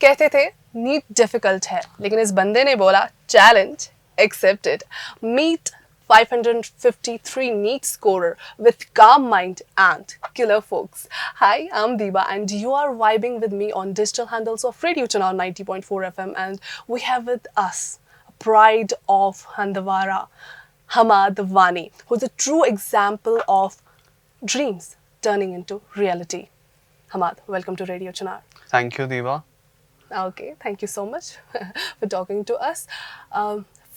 कहते थे NEET difficult है, लेकिन इस बंदे ने बोला challenge accepted. Meet 553 NEET scorer with calm mind and killer folks. Hi, I'm Diba and you are vibing with me on digital handles of Radio Chennai 90.4 FM, and we have with us pride of Handawara, Hamad Wani, who's a true example of dreams turning into reality. Hamad, welcome to Radio Chennai. Thank you, Diva. Okay, thank you so much for talking to us.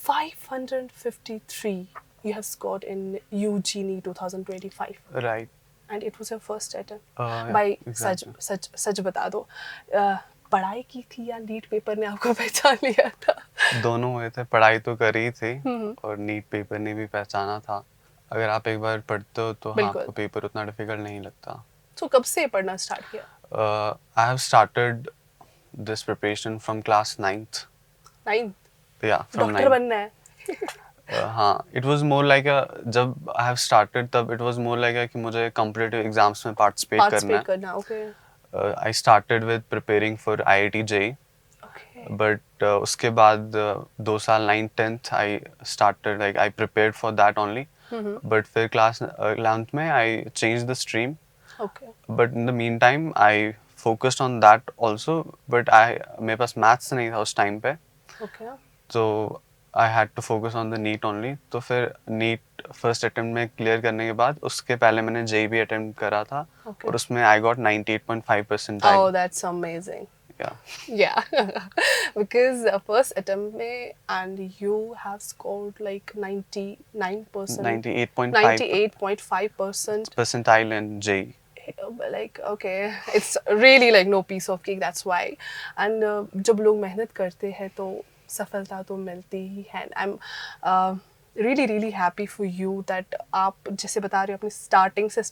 553 you have scored in UGNI 2025. Right. And it was your first attempt. Yeah, By exactly. सच बता दो, पढ़ाई की थी या NEET paper ने आपको पहचान लिया था? दोनों हुए थे. पढ़ाई तो करी थी और नीट पेपर ने भी पहचाना था. अगर आप एक बार पढ़ते हो तो हाँ, आपको पेपर उतना डिफिकल्ट नहीं लगता. तो कब से पढ़ना स्टार्ट किया? I have started this preparation from class 9th. 9th? Yeah, from doctor 9th. बनना है? हाँ, it was more like a, जब I have started तब it was more like a कि मुझे competitive exams में participate करना है. Okay. I started with preparing for IIT JEE. Okay. But उसके बाद 2 साल 9th 10th I started like I prepared for that only. But फिर class 11th में I changed the stream. Okay. But in the meantime I focused on that also. But मेरे पास maths नहीं था उस time पे. Okay. तो I had to focus on the NEET only. तो फिर NEET first attempt में clear करने के बाद उसके पहले मैंने JEE भी attempt करा था. Okay. और उसमें I got 98.5 percentile. Oh, that's amazing. Yeah. Yeah. Because first attempt में and you have scored like 99%. 98.5 98.5%. percentile in JEE. Like okay, it's really like no piece of cake. That's why. And जब लोग मेहनत करते हैं तो सफलता तो मिलती ही है. I'm really happy for you that आप जैसे बता रहे हो अपनी स्टार्टिंग से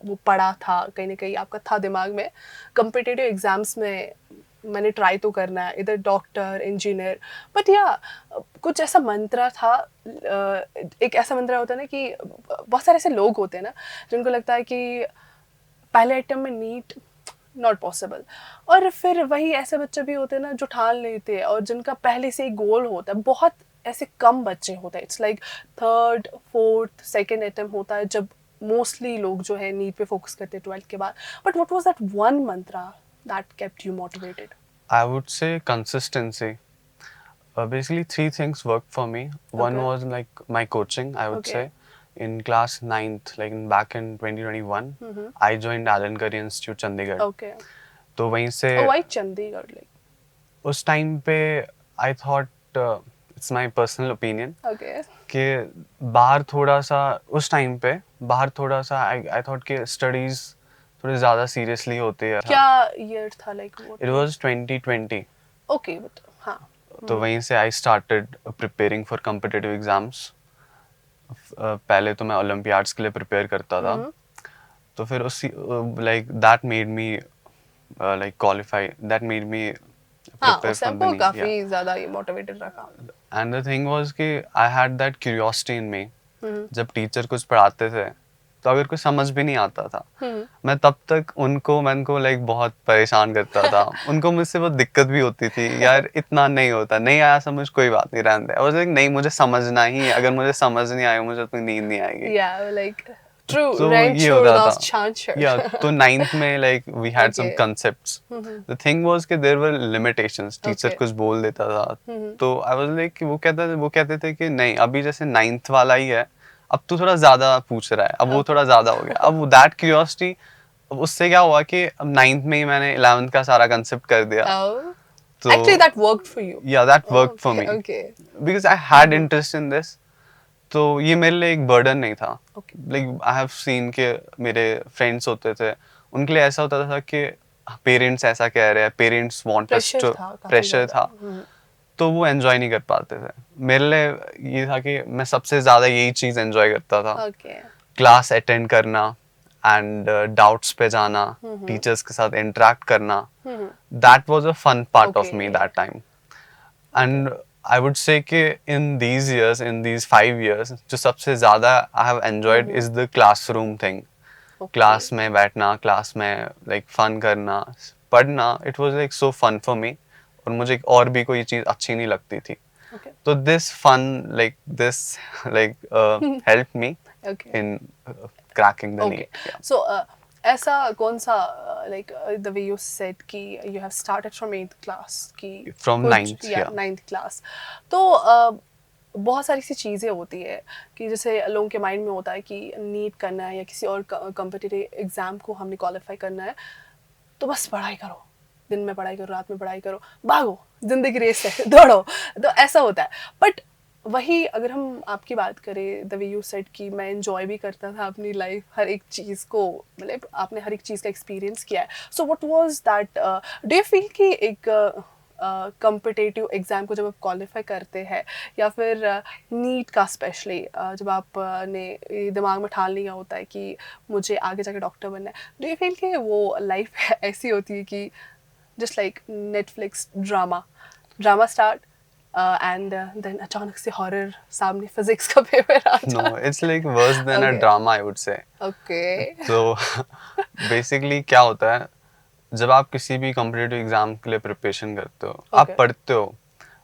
वो पढ़ा था, कहीं ना कहीं आपका था दिमाग में कम्पिटिटिव एग्जाम्स में मैंने ट्राई तो करना है, इधर डॉक्टर इंजीनियर. बट या कुछ ऐसा मंत्रा था, एक ऐसा मंत्रा होता है ना कि बहुत सारे ऐसे लोग होते हैं ना जिनको लगता है कि पहले अटेम्प्ट में नीट नॉट पॉसिबल, और फिर वही ऐसे बच्चे भी होते हैं ना जो ठान लेते हैं और जिनका पहले से ही गोल होता है. बहुत ऐसे कम बच्चे होते हैं, it's like third fourth second attempt होता है जब मोस्टली लोग जो है नीट पे फोकस करते हैं 12th के बाद. But what was that one Mantra that kept you motivated? I would say consistency. Basically 3 things worked for me. One Okay. was like my coaching, I would Okay. say. In class 9th, like back in 2021, I joined Alan Curry Institute, Chandigarh. Okay. तो वहीं से why Chandigarh? Like उस time पे I thought it's my personal opinion okay. कि बाहर थोड़ा सा उस टाइम पे बाहर थोड़ा सा I thought कि studies थोड़ी ज़्यादा seriously होती है. क्या ईयर था like? It was 2020. Okay. But हाँ. तो वहीं से I started preparing for competitive exams. पहले तो मैं ओलंपियाड्स के लिए प्रिपेयर करता था. तो फिर उसी like that made me like qualify, that made me prepare for the काफी ज्यादा ये मोटिवेटेड रखा. एंड द थिंग वाज कि आई हैड दैट क्यूरियोसिटी इन मी. जब टीचर कुछ पढ़ाते थे तो अगर कुछ समझ भी नहीं आता था, मैं तब तक उनको लाइक बहुत परेशान करता था. उनको मुझसे बहुत दिक्कत भी होती थी, यार इतना नहीं होता, नहीं आया समझ, कोई बात नहीं, रहने दे. I was like, नहीं मुझे समझना ही है, अगर मुझे समझ नहीं आएगा मुझे तो नींद नहीं आएगी. Yeah, like true. तो Rank ये sure होता lost था. chancer. Yeah, तो 9th में like we had some Okay. concepts. The thing was कि there were limitations. Teacher Okay. कुछ बोल देता था. तो I was like कि वो कहते थे कि नहीं अभी जैसे 9th वाला ही है, अब तू थोड़ा ज्यादा पूछ रहा है, अब वो थोड़ा ज्यादा हो गया. अब that curiosity, उससे क्या हुआ कि अब 9th में ही मैंने 11th का सारा concept कर दिया. Oh. तो Actually, that worked for you. yeah, that worked for me. Okay. Because I had interest in this. तो ये मेरे लिए एक बर्डन नहीं था. Okay. Like I have seen कि मेरे फ्रेंड्स होते थे, उनके लिए ऐसा होता था कि पेरेंट्स ऐसा कह रहे हैं, parents want us to, pressure था, तो वो एंजॉय नहीं कर पाते थे. मेरे लिए ये था कि मैं सबसे ज़्यादा यही चीज़ एंजॉय करता था. Okay. क्लास अटेंड करना एंड डाउट्स पे जाना, टीचर्स के साथ इंटरेक्ट करना, that was a fun part of me that time. And I would say कि in these years, in these 5 years, जो सबसे ज़्यादा I have enjoyed is the classroom thing. Class में बैठना, क्लास में like fun करना, पढ़ना it was like so fun for me, और मुझे और भी कोई चीज अच्छी नहीं लगती थी. Okay. तो this fun like help me Okay. in cracking the Okay. NEET. Yeah. So, ऐसा कौन सा like the way you said कि you have started from 8th class कि From कुछ- 9th, yeah. 9th class. तो बहुत सारी सी चीज़ें होती है कि जैसे लोगों के माइंड में होता है कि नीट करना है या किसी और कम्पिटिटिव एग्ज़ाम को हमने क्वालिफाई करना है, तो बस पढ़ाई करो, दिन में पढ़ाई करो, रात में पढ़ाई करो, भागो, जिंदगी रेस है, दौड़ो. तो ऐसा होता है. बट वही अगर हम आपकी बात करें, द वे यू सेड कि मैं एंजॉय भी करता था अपनी लाइफ, हर एक चीज़ को, मतलब आपने हर एक चीज़ का एक्सपीरियंस किया है. So what was that, do you feel कि एक कम्पिटिटिव एग्ज़ाम को जब आप क्वालिफाई करते हैं या फिर नीट का स्पेशली जब आपने ये दिमाग में ठान लिया होता है कि मुझे आगे जाके डॉक्टर बनना है, डू यू फील कि वो लाइफ ऐसी होती है कि just like Netflix drama start and then अचानक से हॉरर सामने फिजिक्स का पेपर आ No, जाता it's like worse than a Okay. drama, I would say. है. ओके. तो बेसिकली क्या होता है, जब आप किसी भी कॉम्पिटिटिव एग्जाम के लिए प्रिपरेशन करते हो, आप Okay. पढ़ते हो,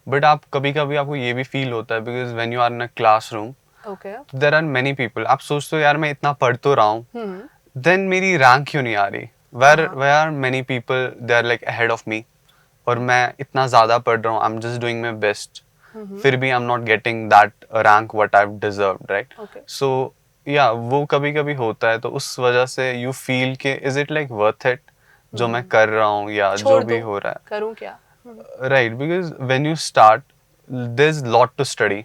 बट आप कभी कभी आपको ये भी फील होता है, because when you are in a classroom okay. There are many people, आप सोचते हो यार मैं इतना पढ़ तो रहा हूँ, देन मेरी रैंक क्यों नहीं आ रही, where are many people they are like ahead of me, और मैं इतना ज़्यादा पढ़ रहा हूँ, I am just doing my best, फिर भी I am not getting that rank what I have deserved, right? Okay. So या वो कभी कभी होता है, तो उस वजह से यू फील के is it like worth it जो मैं कर रहा हूँ या जो छोड़ भी दो, हो रहा करूँ क्या? है, right? Because when you start there is lot to study,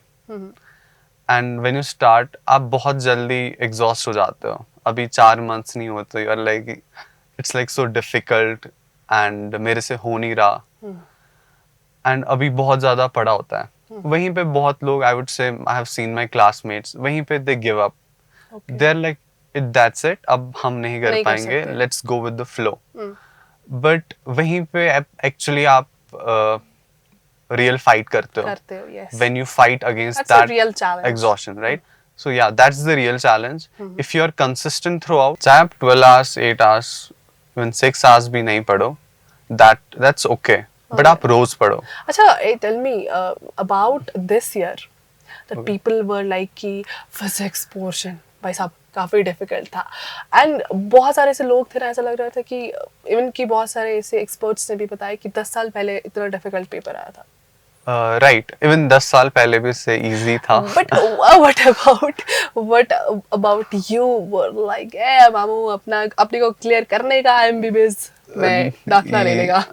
and when you start आप बहुत जल्दी एग्जॉस्ट हो जाते हो. अभी 4 मंथ्स नहीं होते, you are like it's like so difficult and मेरे से हो नहीं रहा, एंड अभी बहुत ज्यादा पढ़ा होता है. वहीं पे बहुत लोग, I would say I have seen my classmates, वहीं पे they give up, Okay. They are like it that's it, अब हम नहीं कर नहीं कर पाएंगे, सकते. Let's go with the flow. But वहीं पे एक्चुअली आप रियल फाइट करते हो, करते हो, yes. when you fight against That's a that real challenge. exhaustion, right? So yeah, that's the real challenge. If you're consistent throughout, चाहे आप 12 hours, 8 hours, even 6 hours भी नहीं पढ़ो, that's okay. But आप रोज पढ़ो. अच्छा, tell me about this year that people were like कि physics portion भाई साहब काफी डिफिकल्ट था, एंड बहुत सारे ऐसे लोग थे ना, ऐसा लग रहा था कि इवन कि बहुत सारे ऐसे एक्सपर्ट्स ने भी बताया कि 10 साल पहले इतना डिफिकल्ट पेपर आया था. राइट, इवन 10 साल पहले भी इससे इजी था. But what about you were like मामू अपने को क्लियर करने का एमबीबीएस में दाखिला लेने का.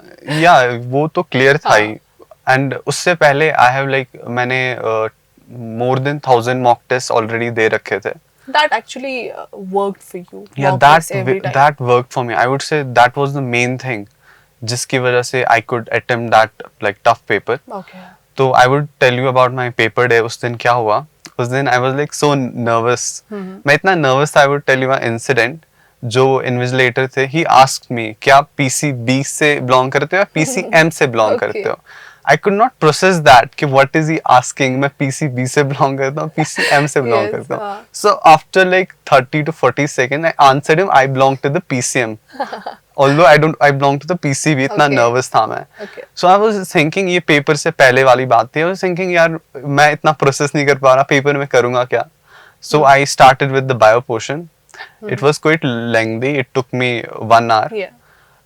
या वो तो क्लियर था हाँ. ही, एंड उससे पहले आई हैव लाइक मैंने more than 1000 mock test already दे रखे थे. That actually worked for you. Yeah, Mock tests every time. that worked for me. I would say that was the main thing जिसकी वजह से I could attempt that like tough paper. Okay. तो I would tell you about my paper day. उस दिन क्या हुआ? उस दिन I was like so nervous. मैं इतना nervous था, I would tell you an incident. जो invigilator थे, he asked me क्या आप PCB से belong करते हो या PCM से belong Okay. करते हो? I could not process that कि what is he asking, मैं PCB से belong करता हूँ, PCM से belong Yes, करता हूँ. हाँ. So after like 30 to 40 seconds, I answered him, I belong to the PCM. Although I belong to the PCB, इतना Okay. nervous था मैं. Okay. So I was thinking ये पेपर से पहले वाली बात थी. I was thinking यार मैं इतना प्रोसेस नहीं कर पा रहा, पेपर में करूँगा क्या? So I started with the bio portion. It was quite lengthy. It took me 1 hour. Yeah.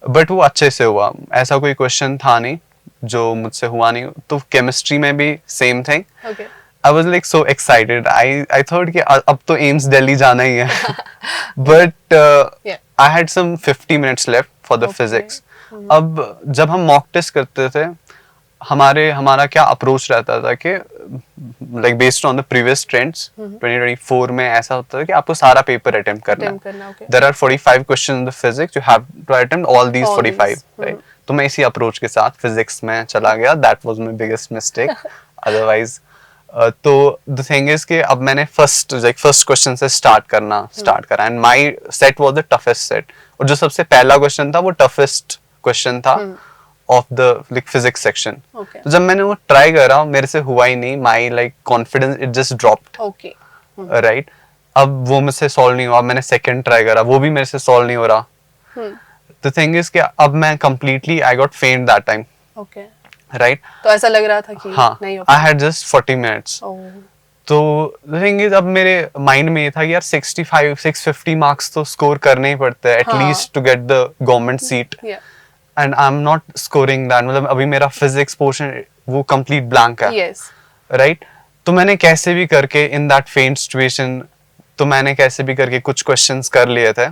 But वो अच्छे से हुआ. ऐसा कोई क्वेश्चन था नहीं जो मुझसे हुआ नहीं. तो केमिस्ट्री में भी same thing. Okay. I was like so excited. I thought कि अब तो एम्स दिल्ली जाना ही है. But Yeah. I had some 50 minutes left for the Okay. physics. अब जब हम मॉक टेस्ट करते थे, हमारा क्या अप्रोच रहता था कि like based on the previous trends, 2024 में ऐसा होता था कि आपको सारा पेपर अटेम्प्ट करना Attempt करना, है. okay. There are 45 questions in the physics. You have to attempt all these All 45, these. right? तो मैं इसी अप्रोच के साथ फिजिक्स में चला गया. That was my biggest mistake. Otherwise तो द थिंग इज कि अब मैंने फर्स्ट क्वेश्चन से स्टार्ट करा, and my set was the toughest set, और जो सबसे पहला क्वेश्चन था वो टफेस्ट क्वेश्चन था of the like physics section. Okay. तो जब मैंने वो ट्राई करा, मेरे से हुआ ही नहीं. My like confidence it just dropped, Okay. Right? अब वो मुझसे सॉल्व नहीं हुआ. मैंने सेकंड ट्राई करा, वो भी मेरे से सॉल्व नहीं हो रहा. द थिंग इज कि अब मैं completely I got faint that time, okay, right? तो ऐसा लग रहा था कि हाँ, नहीं हो I had just 40 minutes. ओह, तो द थिंग इज अब मेरे माइंड में ये था कि यार 65 650 मार्क्स तो स्कोर करने ही पड़ते हैं हाँ, at least to get the government seat, yeah, and I am not scoring that, मतलब अभी मेरा फिजिक्स पोर्शन वो कंप्लीट ब्लैंक है, यस, राइट? तो मैंने कैसे भी करके इन दैट फेंट सिचुएशन, तो मैंने कैसे भी करके कुछ क्वेश्चंस कर लिए थे,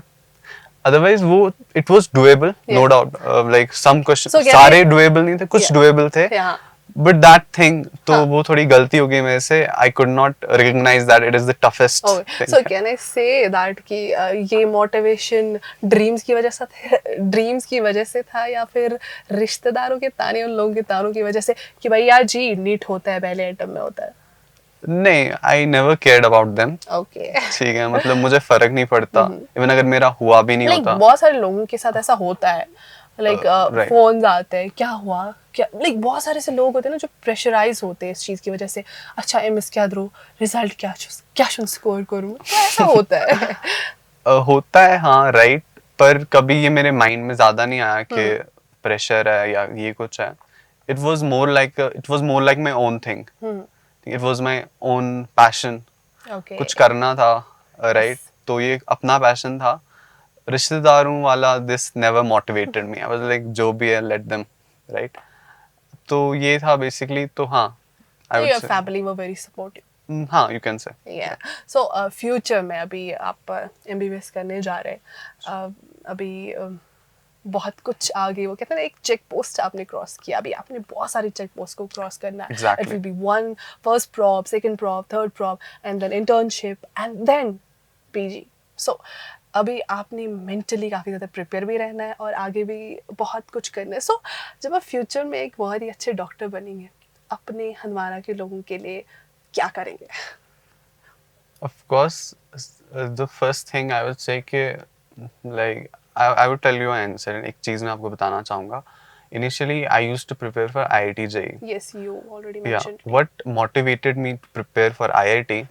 अदरवाइज वो it was doable, no Yeah. Doubt, like some question So, क्या सारे है? डुएबल नहीं थे, कुछ Yeah. डुएबल थे, हाँ, बट दैट थिंग तो हाँ. वो थोड़ी गलती हो गई मेरे से, I could not recognise that it is the toughest okay, so can I say that कि ये मोटिवेशन ड्रीम्स की वजह से था या फिर रिश्तेदारों के ताने, उन लोगों के तानों की वजह से कि भाई यार जी नीट होता है, पहले एटम में होता है? नहीं, I never cared about them, okay, ठीक है, मतलब मुझे फर्क नहीं पड़ता, इवन अगर मेरा हुआ भी नहीं लाइक होता, बहुत सारे लोगों के साथ ऐसा होता है, लाइक right. फोन्स आते हैं, क्या हुआ, क्या, लाइक बहुत सारे ऐसे लोग होते हैं ना जो प्रेशराइज होते हैं इस चीज की वजह से, अच्छा एमएस क्या दो, रिजल्ट क्या स्कोर करूं, तो ऐसा होता है। होता है, हाँ, राइट, पर कभी ये मेरे माइंड में ज्यादा नहीं आया कि प्रेशर है या ये कुछ है, it was more like my own thing, it was my own passion, okay, कुछ करना था, राइट? तो ये अपना पैशन था, रिश्तेदारों वाला this never motivated me, I was like जो भी है लेट देम, राइट? तो ये था बेसिकली, तो हाँ, आई तो वुड योर से, फैमिली वर वेरी सपोर्टिव। हाँ, यू कैन से, या, सो फ्यूचर में अभी आप एमबीबीएस करने जा रहे हैं, अभी बहुत कुछ आगे, वो कहते हैं ना एक चेक पोस्ट आपने क्रॉस किया, अभी आपने बहुत सारी चेक पोस्ट को क्रॉस करना है, Exactly. It will be one first prob, second prob, third prob, and then internship and then PG. So अभी आपने मेंटली काफ़ी ज़्यादा प्रिपेयर भी रहना है और आगे भी बहुत कुछ करना है। सो जब आप फ्यूचर में एक बहुत ही अच्छे डॉक्टर बनेंगे, अपने हंदवाड़ा के लोगों के लिए क्या करेंगे? of course, the first thing I would say कि like I would tell you an incident, एक चीज़ मैं आपको बताना चाहूँगा, initially I used to prepare for IIT JEE. Yes, you already Yeah, mentioned. what motivated me to prepare for IIT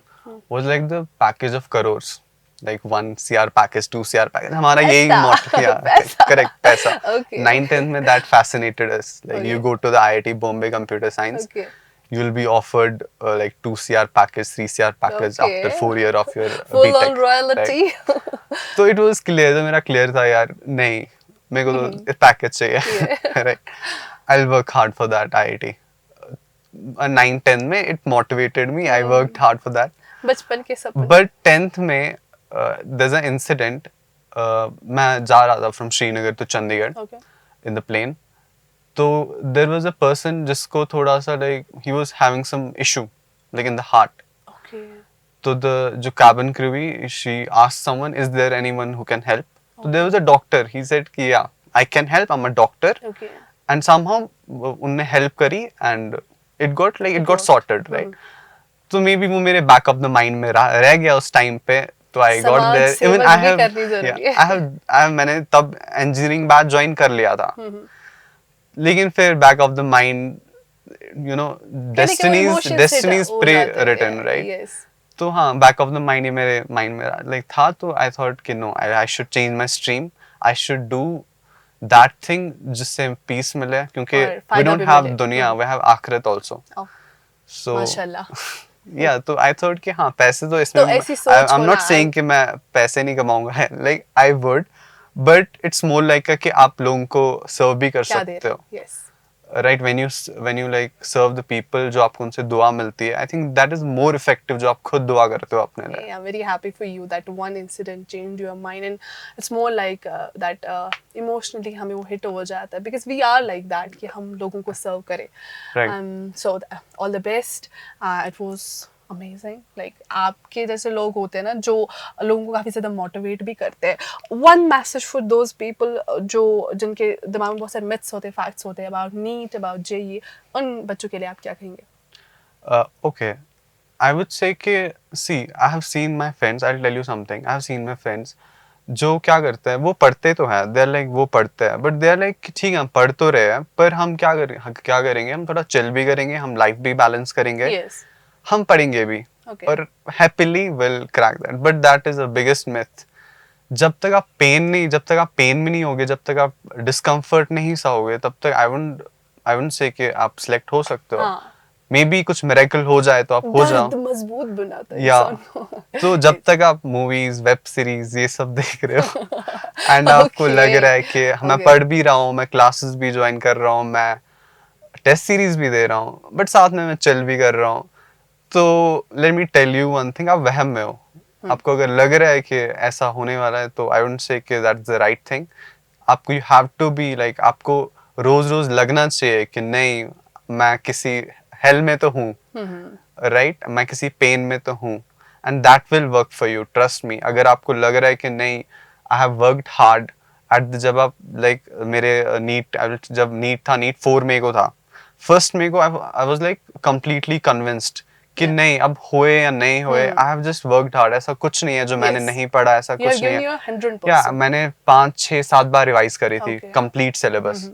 was like the package of crores, like 1 CR package, 2 CR package. हमारा यही पैसा, yeah, पैसा. correct, पैसा. Okay. 9th 10th में that fascinated us. Like Okay. you go to the IIT Bombay Computer Science, Okay. you'll be offered like 2 CR package, 3 CR package Okay. after 4 year of your Full BTech. on royalty. Right? तो it was clear, तो मेरा clear था यार, नहीं, मेरे को तो package चाहिए, right? I'll work hard for that IIT. 9-10 में it motivated me, I worked hard for that. बचपन के सपने. But 10th में there's an incident, मैं जा रहा था from Srinagar to Chandigarh Okay. in the plane. तो there was a person जिसको थोड़ा सा like he was having some issue like in the heart. Okay. तो जो cabin crew he, she asked someone, is there anyone who can help? So there was a doctor. He said कि yeah, I can help. I'm a doctor. Okay. And somehow उनने help करी and it got sorted, right? तो may be वो मेरे back of the mind में रह गया उस टाइम पे, तो आई गॉट समाज देयर, सेवा इवन भी करनी जरूरी है. आई हैव मैंने तब इंजीनियरिंग बैच ज्वाइन कर लिया था, लेकिन फिर back of the mind, you know, destiny's pre written, right? Yes. तो हाँ, बैक ऑफ द माइंड ये मेरे माइंड में लाइक था, तो आई थॉट कि no, I should change my stream, I should do that thing जिससे पीस मिले, क्योंकि और वी फायदा डोंट भी हैव मिले. दुनिया, वी हैव आखिरत आल्सो. Oh, सो माशाल्लाह. या तो आई थॉट कि हाँ, पैसे तो तो इसमें, ऐसी सोच आई एम होना, नॉट सेइंग कि मैं पैसे नहीं कमाऊंगा, like I would, but it's more like कि आप लोगों को सर्व भी कर क्या दे सकते रहे हो, हैं? Yes. Right? When you like serve the people, जो आपको उनसे दुआ मिलती है, I think that is more effective, जो आप खुद दुआ करते हो अपने लिए. Yeah, I'm very happy for you that one incident changed your mind, and it's more like that emotionally हमें वो hit हो जाता है, because we are like that कि हम लोगों को serve करें. Right. So all the best. It was amazing. Like आपके जैसे लोग होते हैं ना जो लोगों को काफ़ी ज़्यादा मोटिवेट भी करते हैं. One message for those people जिनके दिमाग में बहुत सारे myths होते हैं, facts होते हैं about NEET, about JEE, उन बच्चों के लिए आप क्या कहेंगे? Okay, I would say कि see, I have seen my friends, I'll tell you something, I have seen my friends जो क्या करते हैं, वो पढ़ते तो हैं, दे आर लाइक, वो पढ़ते हैं, बट दे आर लाइक ठीक है, हम पढ़ तो रहे हैं, पर हम क्या करेंगे, हम थोड़ा चिल भी करेंगे, हम लाइफ भी बैलेंस करेंगे, Yes. हम पढ़ेंगे भी, Okay. और happily will crack that, but that is the biggest myth, जब तक आप पेन में नहीं होगे, जब तक आप डिस्कम्फर्ट नहीं सहोगे, तब तक आई वुडंट से कि आप सिलेक्ट हो सकते हो। हाँ, मे बी कुछ मिरेकल हो जाए तो आप हो जाओ, दर्द मजबूत बनाता है या इंसान को। तो जब तक आप मूवीज, वेब सीरीज ये सब देख रहे हो एंड आपको लग ओके रहा है कि मैं ओके पढ़ भी रहा हूँ, मैं क्लासेस भी ज्वाइन कर रहा हूँ, मैं टेस्ट सीरीज भी दे रहा हूँ, बट साथ में मैं चिल भी कर रहा हूँ, तो let me tell you one thing, आप वहम में हो। आपको अगर लग रहा है कि ऐसा होने वाला है, तो आई वुडंट से कि दैट्स द राइट थिंग। आपको you have to be like, आपको रोज रोज लगना चाहिए कि नहीं, मैं किसी हेल में तो हूँ, राइट, मैं किसी पेन में तो हूँ, and that will work for you, trust me. अगर आपको लग रहा है कि नहीं, आई हैव वर्कड हार्ड जब आप लाइक मेरे नीट, जब नीट था, नीट 4 मई को था, फर्स्ट मई को I was like completely convinced कि Yeah. नहीं, अब होए या नहीं होए, I have just worked hard, ऐसा कुछ नहीं है जो मैंने Yes. नहीं पढ़ा, ऐसा You are कुछ नहीं giving है। your या 100%. मैंने 5 6 7 बार रिवाइज करी थी Okay. कंप्लीट सिलेबस,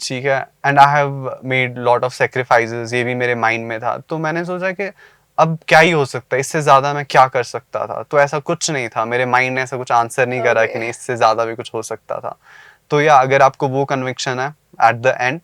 ठीक है, and I have made lot of sacrifices, ये भी मेरे माइंड में था। तो मैंने सोचा कि अब क्या ही हो सकता है, इससे ज्यादा मैं क्या कर सकता था, तो ऐसा कुछ नहीं था, मेरे माइंड ने ऐसा कुछ आंसर नहीं करा कि Okay. नहीं, इससे ज्यादा भी कुछ हो सकता था। तो या अगर आपको वो कन्विक्शन है एट द एंड,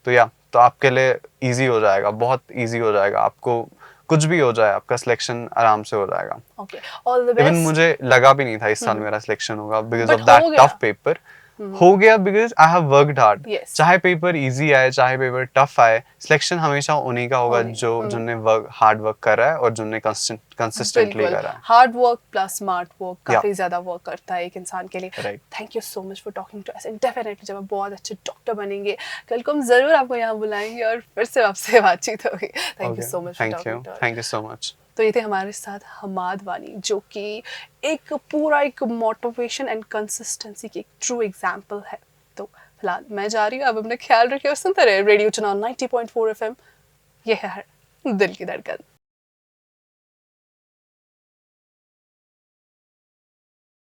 तो या तो आपके लिए इजी हो जाएगा, बहुत इजी हो जाएगा, आपको कुछ भी हो जाए, आपका सिलेक्शन आराम से हो जाएगा। Okay. All the even best. मुझे लगा भी नहीं था इस साल मेरा सिलेक्शन होगा, बिकॉज ऑफ But दैट हो टफ गया. पेपर। हो गया because I have worked hard. Yes. चाहे पेपर इजी आए, चाहे पेपर टफ आए, सिलेक्शन हमेशा उन्हीं का होगा होने का. जो जिनने हार्ड वर्क करा है और जिनने कंसिस्टेंटली बिल्कुल. करा है। Hard work plus smart work या काफी ज्यादा वर्क करता है एक इंसान के लिए. Right, thank you so much for talking to us, and definitely जब आप बहुत अच्छे डॉक्टर बनेंगे, कल को हम जरूर आपको यहाँ बुलाएंगे और फिर से आपसे बातचीत होगी. Thank you okay, so much for talking to us. Thank you so much. तो ये थे हमारे साथ हमाद वानी, जो कि एक पूरा एक मोटिवेशन एंड कंसिस्टेंसी की एक ट्रू एग्जाम्पल है. तो फिलहाल मैं जा रही हूँ, अब अपना ख्याल रखिए और सुनते रहे रेडियो चुनाव 90.4 FM. ये है दिल की धड़कन.